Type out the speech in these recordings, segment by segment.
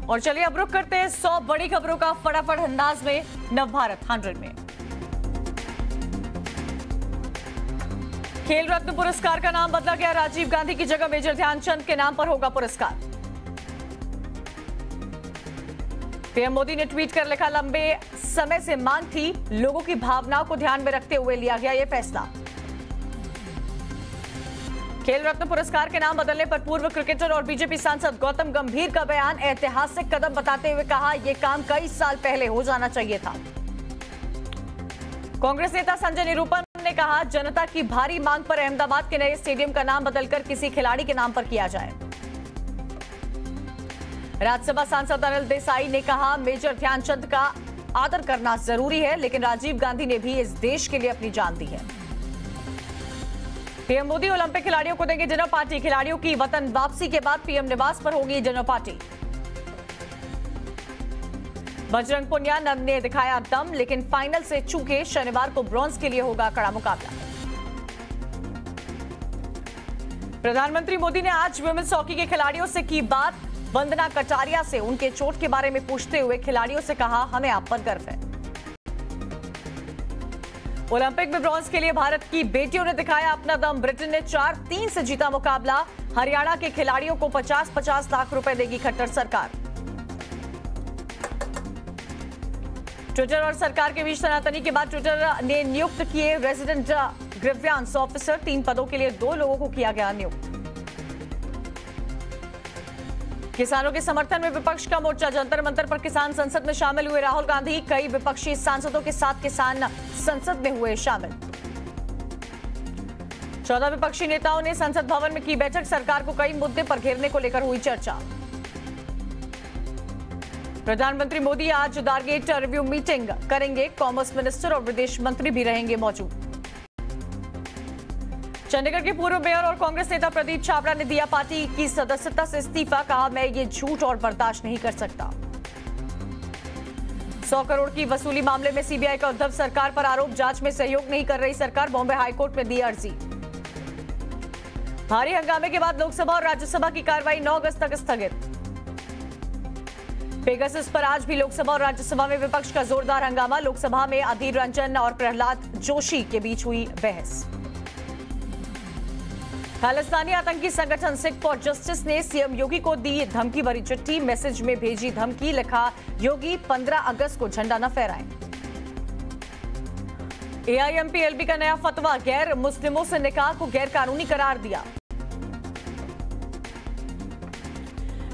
और चलिए अब रुक करते हैं 100 बड़ी खबरों का फटाफट अंदाज में नवभारत 100 में। खेल रत्न पुरस्कार का नाम बदला गया, राजीव गांधी की जगह मेजर ध्यानचंद के नाम पर होगा पुरस्कार। पीएम मोदी ने ट्वीट कर लिखा, लंबे समय से मांग थी, लोगों की भावनाओं को ध्यान में रखते हुए लिया गया यह फैसला। खेल रत्न पुरस्कार के नाम बदलने पर पूर्व क्रिकेटर और बीजेपी सांसद गौतम गंभीर का बयान, ऐतिहासिक कदम बताते हुए कहा, यह काम कई साल पहले हो जाना चाहिए था। कांग्रेस नेता संजय निरूपम ने कहा, जनता की भारी मांग पर अहमदाबाद के नए स्टेडियम का नाम बदलकर किसी खिलाड़ी के नाम पर किया जाए। राज्यसभा सांसद अनिल देसाई ने कहा, मेजर ध्यानचंद का आदर करना जरूरी है, लेकिन राजीव गांधी ने भी इस देश के लिए अपनी जान दी है। पीएम मोदी ओलंपिक खिलाड़ियों को देंगे डिनर पार्टी, खिलाड़ियों की वतन वापसी के बाद पीएम निवास पर होगी डिनर पार्टी। बजरंग पुनिया ने दिखाया दम, लेकिन फाइनल से चूके, शनिवार को ब्रॉन्ज के लिए होगा कड़ा मुकाबला। प्रधानमंत्री मोदी ने आज वुमेन्स हॉकी के खिलाड़ियों से की बात, वंदना कटारिया से उनके चोट के बारे में पूछते हुए खिलाड़ियों से कहा, हमें आप पर गर्व है। ओलंपिक में ब्रॉन्ज के लिए भारत की बेटियों ने दिखाया अपना दम, ब्रिटेन ने 4-3 से जीता मुकाबला। हरियाणा के खिलाड़ियों को 50-50 लाख रुपए देगी खट्टर सरकार। ट्विटर और सरकार के बीच तनातनी के बाद ट्विटर ने नियुक्त किए रेजिडेंट ग्रीवेंस ऑफिसर, 3 पदों के लिए 2 लोगों को किया गया नियुक्त। किसानों के समर्थन में विपक्ष का मोर्चा, जंतर मंतर पर किसान संसद में शामिल हुए राहुल गांधी, कई विपक्षी सांसदों के साथ किसान संसद में हुए शामिल। 14 विपक्षी नेताओं ने संसद भवन में की बैठक, सरकार को कई मुद्दे पर घेरने को लेकर हुई चर्चा। प्रधानमंत्री मोदी आज टारगेट रिव्यू मीटिंग करेंगे, कॉमर्स मिनिस्टर और विदेश मंत्री भी रहेंगे मौजूद। चंडीगढ़ के पूर्व मेयर और कांग्रेस नेता प्रदीप छाबड़ा ने दिया पार्टी की सदस्यता से इस्तीफा, कहा, मैं ये झूठ और बर्दाश्त नहीं कर सकता। 100 करोड़ की वसूली मामले में सीबीआई का उद्धव सरकार पर आरोप, जांच में सहयोग नहीं कर रही सरकार, बॉम्बे हाईकोर्ट में दी अर्जी। भारी हंगामे के बाद लोकसभा और राज्यसभा की कार्रवाई 9 अगस्त तक स्थगित। पेगासस पर आज भी लोकसभा और राज्यसभा में विपक्ष का जोरदार हंगामा, लोकसभा में अधीर रंजन और प्रहलाद जोशी के बीच हुई बहस। खालिस्तानी आतंकी संगठन सिख फॉर जस्टिस ने सीएम योगी को दी धमकी भरी चिट्ठी, मैसेज में भेजी धमकी, लिखा, योगी 15 अगस्त को झंडा न फहराएं। एआईएमपीएलबी का नया फतवा, गैर मुस्लिमों से निकाह को गैर कानूनी करार दिया।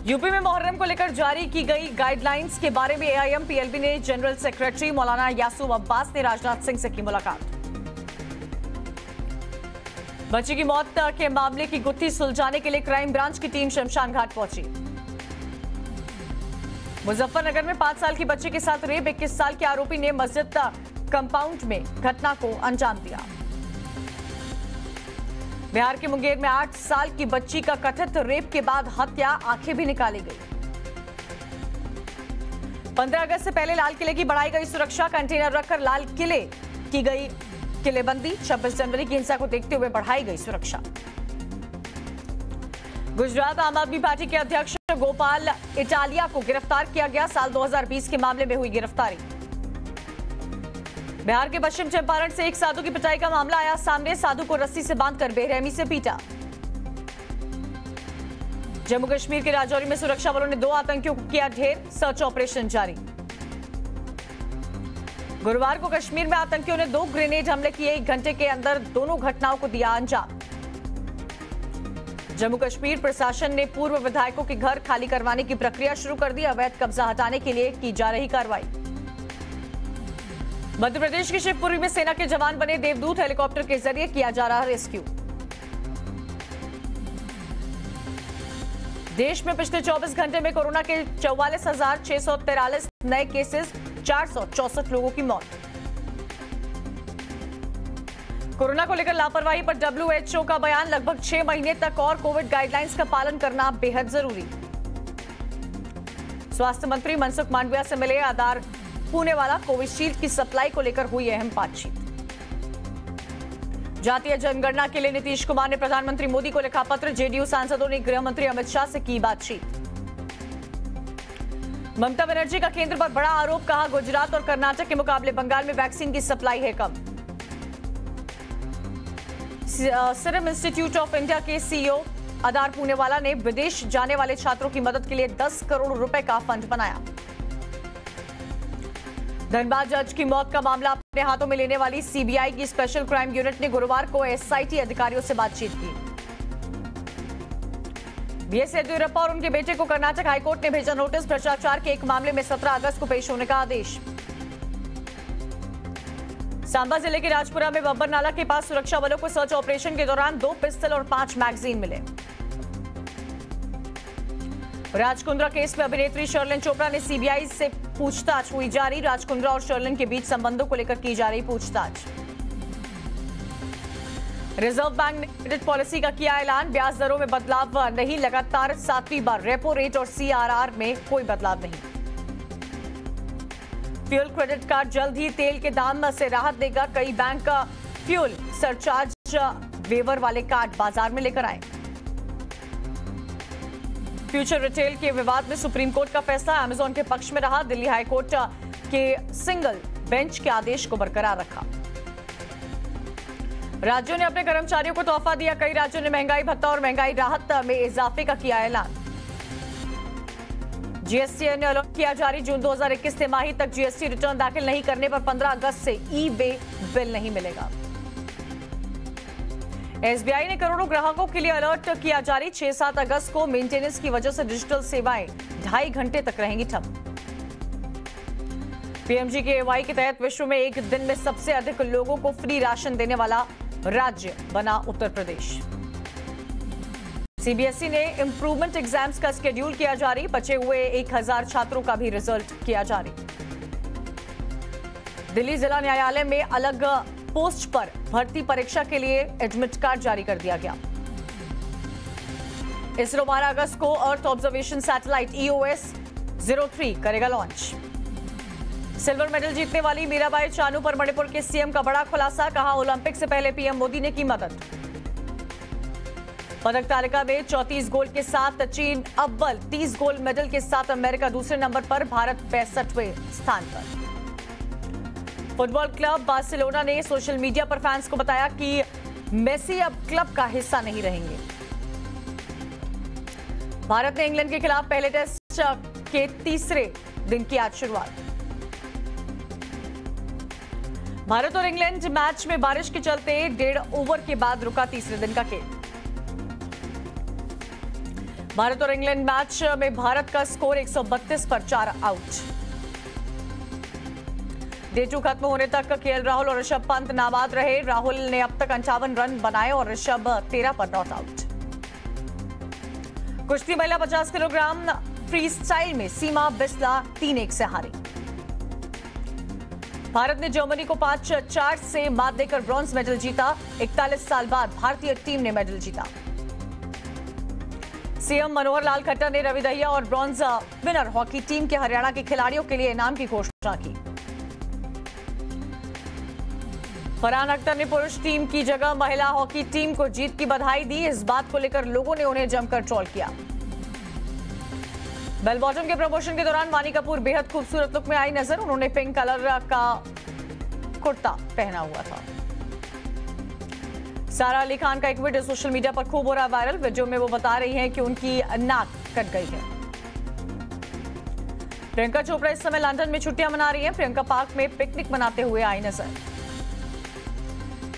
यूपी में मुहर्रम को लेकर जारी की गई गाइडलाइंस के बारे में एआईएमपीएलबी ने जनरल सेक्रेटरी मौलाना यासूब अब्बास ने राजनाथ सिंह से की मुलाकात। बच्ची की मौत के मामले की गुत्थी सुलझाने के लिए क्राइम ब्रांच की टीम शमशान घाट पहुंची। मुजफ्फरनगर में 5 साल की बच्ची के साथ रेप, 21 साल के आरोपी ने मस्जिद कंपाउंड में घटना को अंजाम दिया। बिहार के मुंगेर में 8 साल की बच्ची का कथित रेप के बाद हत्या, आंखें भी निकाली गई। 15 अगस्त से पहले लाल किले की बढ़ाई गई सुरक्षा, कंटेनर रखकर लाल किले की गई किलेबंदी, 26 जनवरी की हिंसा को देखते हुए बढ़ाई गई सुरक्षा। गुजरात आम आदमी पार्टी के अध्यक्ष गोपाल इटालिया को गिरफ्तार किया गया, साल 2020 के मामले में हुई गिरफ्तारी। बिहार के पश्चिम चंपारण से एक साधु की पिटाई का मामला आया सामने, साधु को रस्सी से बांधकर बेरहमी से पीटा। जम्मू कश्मीर के राजौरी में सुरक्षा बलों ने 2 आतंकियों को किया ढेर, सर्च ऑपरेशन जारी। गुरुवार को कश्मीर में आतंकियों ने 2 ग्रेनेड हमले किए, 1 घंटे के अंदर दोनों घटनाओं को दिया अंजाम। जम्मू कश्मीर प्रशासन ने पूर्व विधायकों के घर खाली करवाने की प्रक्रिया शुरू कर दी, अवैध कब्जा हटाने के लिए की जा रही कार्रवाई। मध्य प्रदेश के शिवपुरी में सेना के जवान बने देवदूत, हेलीकॉप्टर के जरिए किया जा रहा रेस्क्यू। देश में पिछले 24 घंटे में कोरोना के 44,643 नए केसेस, 464 लोगों की मौत। कोरोना को लेकर लापरवाही पर WHO का बयान, लगभग 6 महीने तक और कोविड गाइडलाइंस का पालन करना बेहद जरूरी। स्वास्थ्य मंत्री मनसुख मांडविया से मिले आधार पूनेवाला, कोविशील्ड की सप्लाई को लेकर हुई अहम बातचीत। जातीय जनगणना के लिए नीतीश कुमार ने प्रधानमंत्री मोदी को लिखा पत्र, जेडीयू सांसदों ने गृह मंत्री अमित शाह से की बातचीत। ममता बनर्जी का केंद्र पर बड़ा आरोप, कहा गुजरात और कर्नाटक के मुकाबले बंगाल में वैक्सीन की सप्लाई है कम। सीरम इंस्टीट्यूट ऑफ इंडिया के सीईओ अदार पूनेवाला ने विदेश जाने वाले छात्रों की मदद के लिए 10 करोड़ रुपए का फंड बनाया। धनबाद जज की मौत का मामला अपने हाथों में लेने वाली सीबीआई की स्पेशल क्राइम यूनिट ने गुरुवार को एसआईटी अधिकारियों से बातचीत की। बीएस येदियुरप्पा और उनके बेटे को कर्नाटक हाईकोर्ट ने भेजा नोटिस, भ्रष्टाचार के एक मामले में 17 अगस्त को पेश होने का आदेश। सांबा जिले के राजपुरा में बब्बर नाला के पास सुरक्षा बलों को सर्च ऑपरेशन के दौरान 2 पिस्टल और 5 मैगजीन मिले। राजकुंद्रा केस में अभिनेत्री शर्लिन चोपड़ा ने सीबीआई से पूछताछ हुई जारी, राजकुंद्रा और शर्लिन के बीच संबंधों को लेकर की जा रही पूछताछ। रिजर्व बैंक ने क्रेडिट पॉलिसी का किया ऐलान, ब्याज दरों में बदलाव नहीं, लगातार 7वीं बार रेपो रेट और सीआरआर में कोई बदलाव नहीं। फ्यूल क्रेडिट कार्ड जल्द ही तेल के दाम से राहत देगा, कई बैंक का फ्यूल सरचार्ज वेवर वाले कार्ड बाजार में लेकर आए। फ्यूचर रिटेल के विवाद में सुप्रीम कोर्ट का फैसला अमेजॉन के पक्ष में रहा, दिल्ली हाईकोर्ट के सिंगल बेंच के आदेश को बरकरार रखा। राज्यों ने अपने कर्मचारियों को तोहफा दिया, कई राज्यों ने महंगाई भत्ता और महंगाई राहत में इजाफे का किया ऐलान। जीएसटी ने अलर्ट किया जारी, जून 2021 तिमाही तक जीएसटी रिटर्न दाखिल नहीं करने पर 15 अगस्त से ई-वे बिल नहीं मिलेगा। एसबीआई ने करोड़ों ग्राहकों के लिए अलर्ट किया जारी, 6-7 अगस्त को मेंटेनेंस की वजह से डिजिटल सेवाएं 2.5 घंटे तक रहेंगी ठप। पीएमजीकेवाई के तहत विश्व में एक दिन में सबसे अधिक लोगों को फ्री राशन देने वाला राज्य बना उत्तर प्रदेश। सीबीएसई ने इंप्रूवमेंट एग्जाम्स का शेड्यूल किया जारी, बचे हुए 1000 छात्रों का भी रिजल्ट किया जारी। दिल्ली जिला न्यायालय में अलग पोस्ट पर भर्ती परीक्षा के लिए एडमिट कार्ड जारी कर दिया गया। इसरो 12 अगस्त को अर्थ ऑब्जर्वेशन सैटेलाइट EOS-03 करेगा लॉन्च। सिल्वर मेडल जीतने वाली मीराबाई चानू पर मणिपुर के सीएम का बड़ा खुलासा, कहा ओलंपिक से पहले पीएम मोदी ने की मदद। पदक तालिका में 34 गोल्ड के साथ चीन अव्वल, 30 गोल्ड मेडल के साथ अमेरिका दूसरे नंबर पर, भारत 65वें स्थान पर। फुटबॉल क्लब बार्सिलोना ने सोशल मीडिया पर फैंस को बताया कि मेसी अब क्लब का हिस्सा नहीं रहेंगे। भारत ने इंग्लैंड के खिलाफ पहले टेस्ट के तीसरे दिन की आज शुरुआत। भारत और इंग्लैंड मैच में बारिश के चलते 1.5 ओवर के बाद रुका तीसरे दिन का खेल। भारत और इंग्लैंड मैच में भारत का स्कोर 132 पर 4 आउट। डे 2 खत्म होने तक केएल राहुल और ऋषभ पंत नाबाद रहे, राहुल ने अब तक 58 रन बनाए और ऋषभ 13 पर नॉट आउट। कुश्ती महिला 50 किलोग्राम फ्री स्टाइल में सीमा बिस्ला 3-1 से हारी। भारत ने जर्मनी को 5-4 से मात देकर ब्रॉन्ज मेडल जीता, 41 साल बाद भारतीय टीम ने मेडल जीता। सीएम मनोहर लाल खट्टर ने रवि दहिया और ब्रॉन्ज विनर हॉकी टीम के हरियाणा के खिलाड़ियों के लिए इनाम की घोषणा की। फरहान अख्तर ने पुरुष टीम की जगह महिला हॉकी टीम को जीत की बधाई दी, इस बात को लेकर लोगों ने उन्हें जमकर ट्रोल किया। बेल बॉटम के प्रमोशन के दौरान वानी कपूर बेहद खूबसूरत लुक में आई नजर, उन्होंने पिंक कलर का कुर्ता पहना हुआ था। सारा अली खान का एक वीडियो सोशल मीडिया पर खूब हो रहा वायरल, वीडियो में वो बता रही हैं कि उनकी नाक कट गई है। प्रियंका चोपड़ा इस समय लंदन में छुट्टियां मना रही हैं, प्रियंका पार्क में पिकनिक मनाते हुए आई नजर।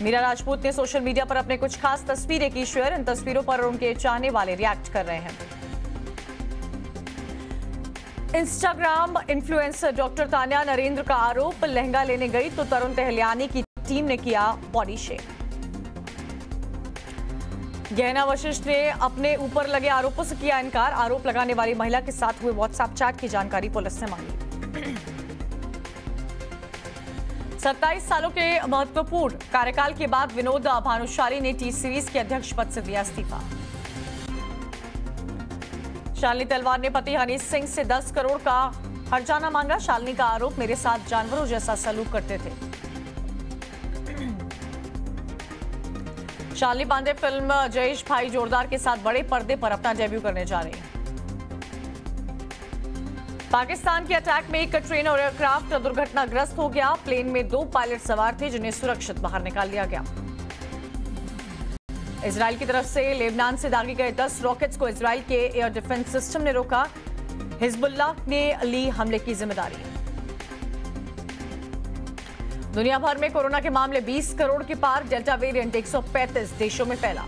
मीरा राजपूत ने सोशल मीडिया पर अपने कुछ खास तस्वीरें की शेयर, इन तस्वीरों पर उनके चाहने वाले रिएक्ट कर रहे हैं। Instagram influencer doctor Tanya Narendra का आरोप, लहंगा लेने गई तो तरुण तहलियानी की टीम ने किया बॉडी शेप। गहना वशिष्ठ ने अपने ऊपर लगे आरोपों से किया इनकार, आरोप लगाने वाली महिला के साथ हुए व्हाट्सएप चैट की जानकारी पुलिस ने मांगी। 27 सालों के महत्वपूर्ण कार्यकाल के बाद विनोद भानुशाली ने टी सीरीज के अध्यक्ष पद से दिया इस्तीफा। शालिनी तलवार ने पति हनीश सिंह से 10 करोड़ का हर्जाना मांगा, शालिनी का आरोप मेरे साथ जानवरों जैसा सलूक करते थे। शालिनी पांडे फिल्म जयेश भाई जोरदार के साथ बड़े पर्दे पर अपना डेब्यू करने जा रही हैं। पाकिस्तान के अटैक में एक ट्रेन और एयरक्राफ्ट दुर्घटनाग्रस्त हो गया। प्लेन में 2 पायलट सवार थे जिन्हें सुरक्षित बाहर निकाल लिया गया। इजराइल की तरफ से लेबनान से दागे गए 10 रॉकेट्स को इजराइल के एयर डिफेंस सिस्टम ने रोका। हिजबुल्लाह ने ली हमले की जिम्मेदारी। दुनिया भर में कोरोना के मामले 20 करोड़ के पार। डेल्टा वेरिएंट 135 देशों में फैला।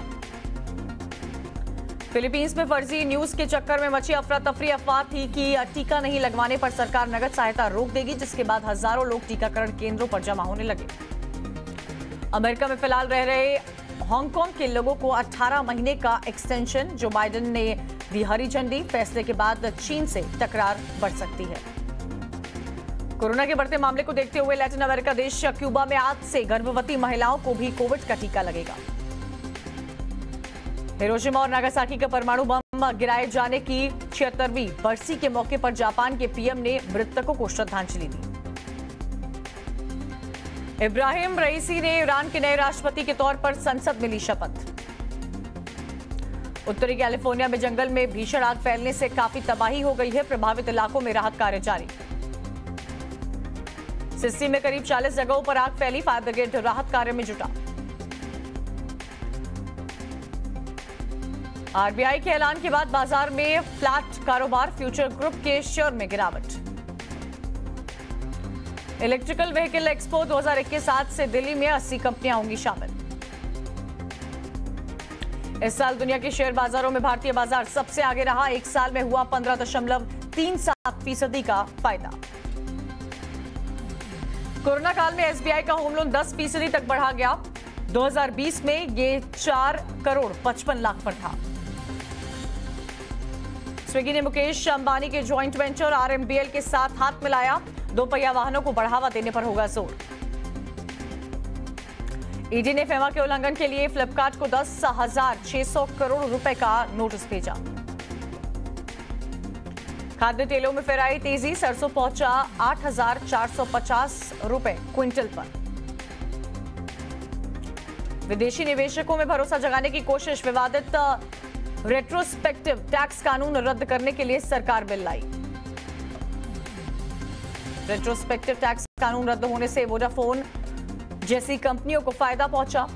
फिलीपींस में फर्जी न्यूज के चक्कर में मची अफरा तफरी। अफवाह थी कि टीका नहीं लगवाने पर सरकार नगद सहायता रोक देगी, जिसके बाद हजारों लोग टीकाकरण केंद्रों पर जमा होने लगे। अमेरिका में फिलहाल रह रहे हांगकांग के लोगों को 18 महीने का एक्सटेंशन। जो बाइडेन ने दी हरी झंडी। फैसले के बाद चीन से टकरार बढ़ सकती है। कोरोना के बढ़ते मामले को देखते हुए लैटिन अमेरिका देश क्यूबा में आज से गर्भवती महिलाओं को भी कोविड का टीका लगेगा। हिरोशिमा और नागासाकी का परमाणु बम गिराए जाने की 76वीं बरसी के मौके पर जापान के पीएम ने मृतकों को श्रद्धांजलि दी। इब्राहिम रईसी ने ईरान के नए राष्ट्रपति के तौर पर संसद में ली शपथ। उत्तरी कैलिफोर्निया में जंगल में भीषण आग फैलने से काफी तबाही हो गई है। प्रभावित इलाकों में राहत कार्य जारी। सिस्सी में करीब 40 जगहों पर आग फैली। फायर ब्रिगेड राहत कार्य में जुटा। आरबीआई के ऐलान के बाद बाजार में फ्लैट कारोबार। फ्यूचर ग्रुप के शेयर में गिरावट। इलेक्ट्रिकल व्हीकल एक्सपो 2021 आज से दिल्ली में 80 कंपनियां होंगी शामिल। इस साल दुनिया के शेयर बाजारों में भारतीय बाजार सबसे आगे रहा। एक साल में हुआ 15.37% का फायदा। कोरोना काल में एसबीआई का होम लोन 10% तक बढ़ा गया। 2020 में ये 4,55,00,000 पर था। स्विगी ने मुकेश अंबानी के ज्वाइंट वेंचर आरएमबीएल के साथ हाथ मिलाया। 2 पहिया वाहनों को बढ़ावा देने पर होगा जोर। ईडी ने फेमा के उल्लंघन के लिए फ्लिपकार्ट को 10,600 करोड़ रुपए का नोटिस भेजा। खाद्य तेलों में फिर आई तेजी। सरसों पहुंचा 8,450 रुपए क्विंटल पर। विदेशी निवेशकों में भरोसा जगाने की कोशिश। विवादित रेट्रोस्पेक्टिव टैक्स कानून रद्द करने के लिए सरकार बिल लाई। रेट्रोस्पेक्टिव टैक्स कानून रद्द होने से वोडाफोन जैसी कंपनियों को फायदा पहुंचा।